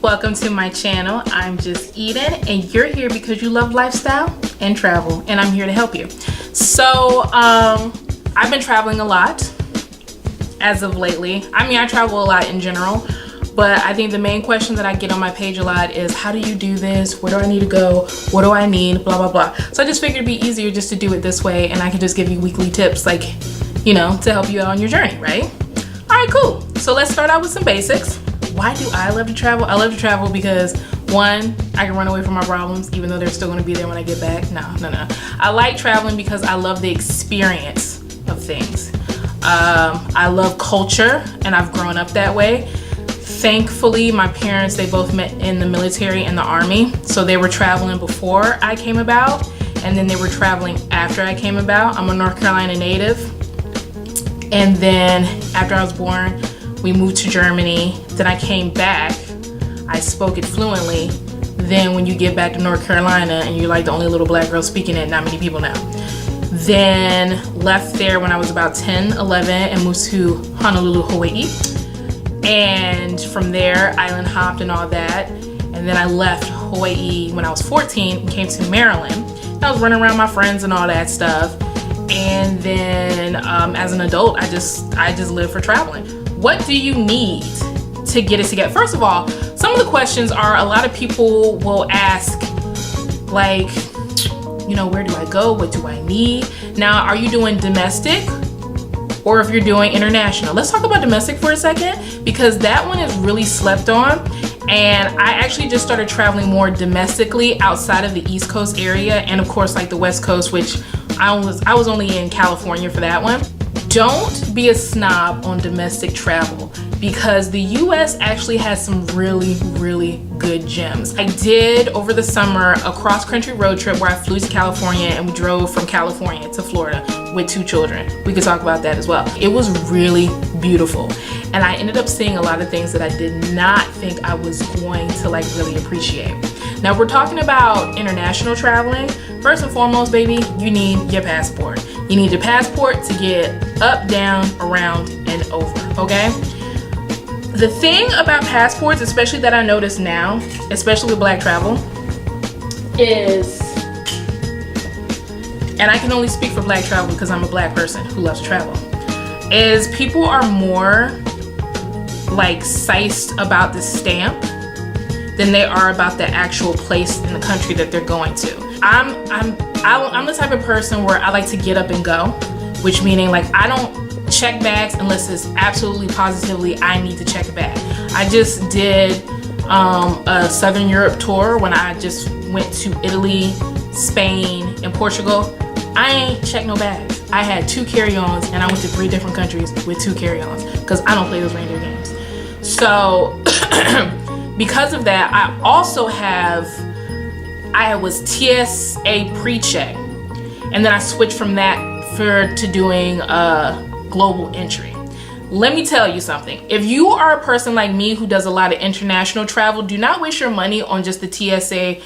Welcome to my channel. I'm just Eden, and you're here because you love lifestyle and travel, and I'm here to help you. So I've been traveling a lot as of lately. I mean, I travel a lot in general, but I think the main question that I get on my page a lot is, how do you do this? Where do I need to go? What do I need? Blah, blah, blah. So I just figured it'd be easier just to do it this way, and I can just give you weekly tips, like, you know, to help you out on your journey, right? All right, cool. So let's start out with some basics. Why do I love to travel? I love to travel because, one, I can run away from my problems, even though they're still gonna be there when I get back. No. I like traveling because I love the experience of things. I love culture, and I've grown up that way. Thankfully, my parents, they both met in the military and the army, so they were traveling before I came about, and then they were traveling after I came about. I'm a North Carolina native, and then after I was born, we moved to Germany. Then I came back, I spoke it fluently. Then when you get back to North Carolina and you're like the only little black girl speaking it, not many people know. Then left there when I was about 10, 11 and moved to Honolulu, Hawaii. And from there, island hopped and all that. And then I left Hawaii when I was 14 and came to Maryland. I was running around my friends and all that stuff. And then as an adult, I just live for traveling. What do you need to get it together? First of all, some of the questions are, a lot of people will ask, like, you know, where do I go? What do I need? Now, are you doing domestic or if you're doing international? Let's talk about domestic for a second, because that one is really slept on. And I actually just started traveling more domestically outside of the East Coast area, and of course like the West Coast, which I was only in California for that one. Don't be a snob on domestic travel, because the US actually has some really, really good gems. I did over the summer a cross-country road trip where I flew to California and we drove from California to Florida with 2 children. We could talk about that as well. It was really beautiful. And I ended up seeing a lot of things that I did not think I was going to like really appreciate. Now we're talking about international traveling. First and foremost, baby, you need your passport. You need your passport to get up, down, around, and over, okay? The thing about passports, especially that I notice now, especially with black travel, is, and I can only speak for black travel because I'm a black person who loves to travel, is people are more like psyched about the stamp than they are about the actual place in the country that they're going to. I'm the type of person where I like to get up and go, which meaning like I don't check bags unless it's absolutely positively I need to check a bag. I just did a Southern Europe tour when I just went to Italy, Spain, and Portugal. I ain't checked no bags. I had 2 carry-ons and I went to 3 different countries with 2 carry-ons because I don't play those reindeer games. So because of that, I was TSA pre-check, and then I switched from that to doing global entry. Let me tell you something. If you are a person like me who does a lot of international travel, do not waste your money on just the TSA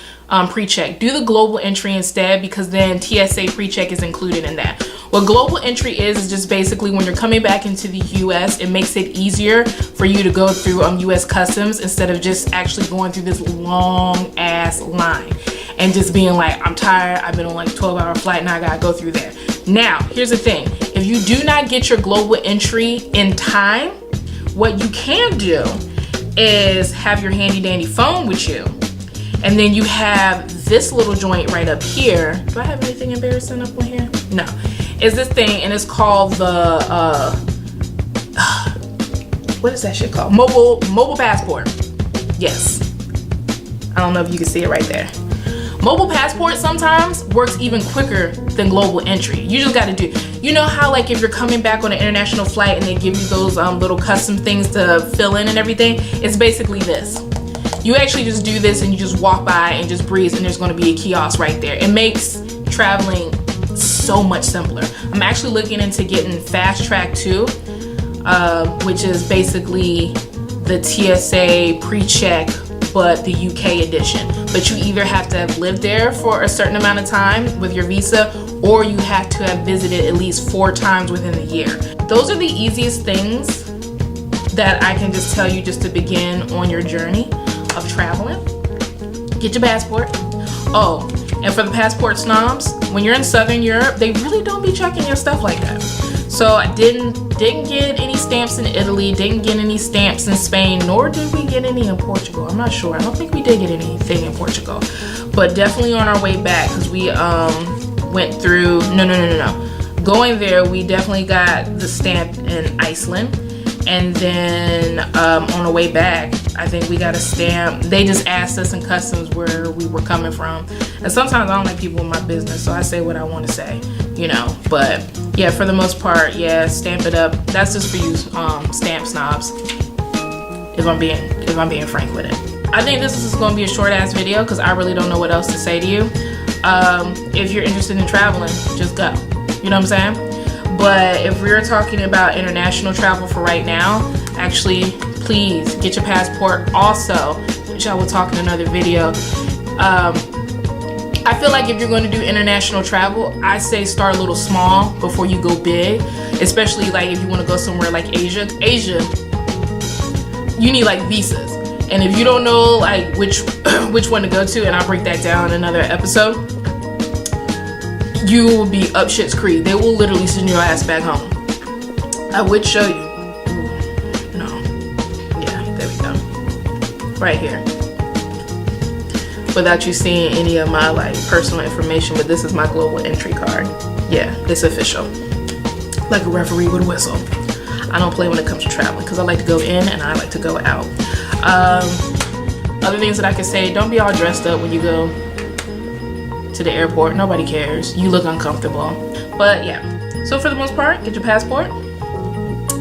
pre-check. Do the global entry instead, because then TSA pre-check is included in that. What global entry is just basically when you're coming back into the US, it makes it easier for you to go through US customs instead of just actually going through this long ass line and just being like, I'm tired, I've been on like a 12-hour flight, now I gotta go through there. Now, here's the thing. If you do not get your global entry in time, what you can do is have your handy dandy phone with you. And then you have this little joint right up here. Do I have anything embarrassing up on here? No. It's this thing, and it's called the, what is that shit called? Mobile passport. Yes. I don't know if you can see it right there. Mobile passport sometimes works even quicker than global entry. You just gotta do, you know how like if you're coming back on an international flight and they give you those little custom things to fill in and everything? It's basically this. You actually just do this and you just walk by and just breeze, and there's gonna be a kiosk right there. It makes traveling so much simpler. I'm actually looking into getting Fast Track 2, which is basically the TSA pre-check but the UK edition. But you either have to have lived there for a certain amount of time with your visa, or you have to have visited at least 4 times within the year. Those are the easiest things that I can just tell you just to begin on your journey. of traveling, get your passport. Oh, and for the passport snobs, when you're in Southern Europe, they really don't be checking your stuff like that. So I didn't get any stamps in Italy, didn't get any stamps in Spain, nor did we get any in Portugal. I'm not sure. I don't think we did get anything in Portugal, but definitely on our way back, because we went through, no. Going there, we definitely got the stamp in Iceland. And then on the way back, I think we got a stamp. They just asked us in customs where we were coming from. And sometimes I don't like people in my business, so I say what I want to say, you know. But yeah, for the most part, yeah, stamp it up. That's just for you stamp snobs, if I'm being frank with it. I think this is going to be a short ass video because I really don't know what else to say to you. If you're interested in traveling, just go. You know what I'm saying? But if we're talking about international travel for right now, actually, please get your passport. Also, which I will talk in another video. I feel like if you're going to do international travel, I say start a little small before you go big. Especially like if you want to go somewhere like Asia. Asia, you need like visas. And if you don't know like which one to go to, and I'll break that down in another episode, you will be up shit's creek. They will literally send your ass back home. I would show you. Ooh, no. Yeah, there we go. Right here. Without you seeing any of my like personal information, but this is my global entry card. Yeah, it's official. Like a referee with a whistle. I don't play when it comes to traveling because I like to go in and I like to go out. Other things that I can say, don't be all dressed up when you go to the airport. Nobody cares. You look uncomfortable. But yeah, so for the most part, get your passport.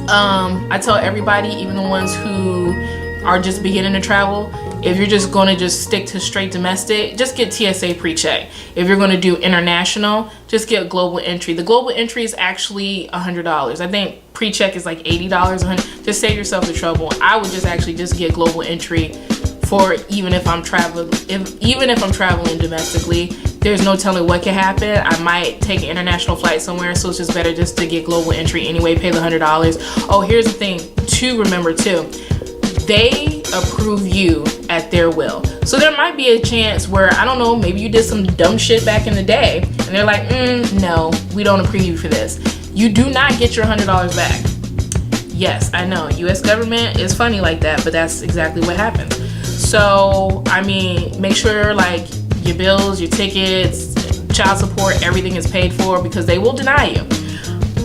I tell everybody, even the ones who are just beginning to travel, if you're just going to just stick to straight domestic, just get TSA pre-check. If you're going to do international, just get global entry. The global entry is actually $100. I think pre-check is like $80, $100. Just save yourself the trouble. I would just actually just get global entry for even if I'm traveling, even if I'm traveling domestically. There's no telling what can happen. I might take an international flight somewhere, so it's just better just to get global entry anyway, pay the $100. Oh, here's the thing to remember too. They approve you at their will. So there might be a chance where, I don't know, maybe you did some dumb shit back in the day and they're like, no, we don't approve you for this. You do not get your $100 back. Yes, I know, US government is funny like that, but that's exactly what happens. So, I mean, make sure like your bills, your tickets, child support, everything is paid for because they will deny you.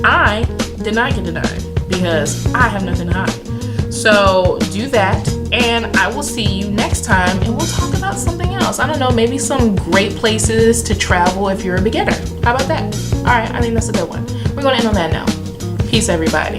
I did not get denied because I have nothing to hide. So do that, and I will see you next time, and we'll talk about something else. I don't know, maybe some great places to travel if you're a beginner. How about that? All right, I think that's a good one. We're going to end on that now. Peace, everybody.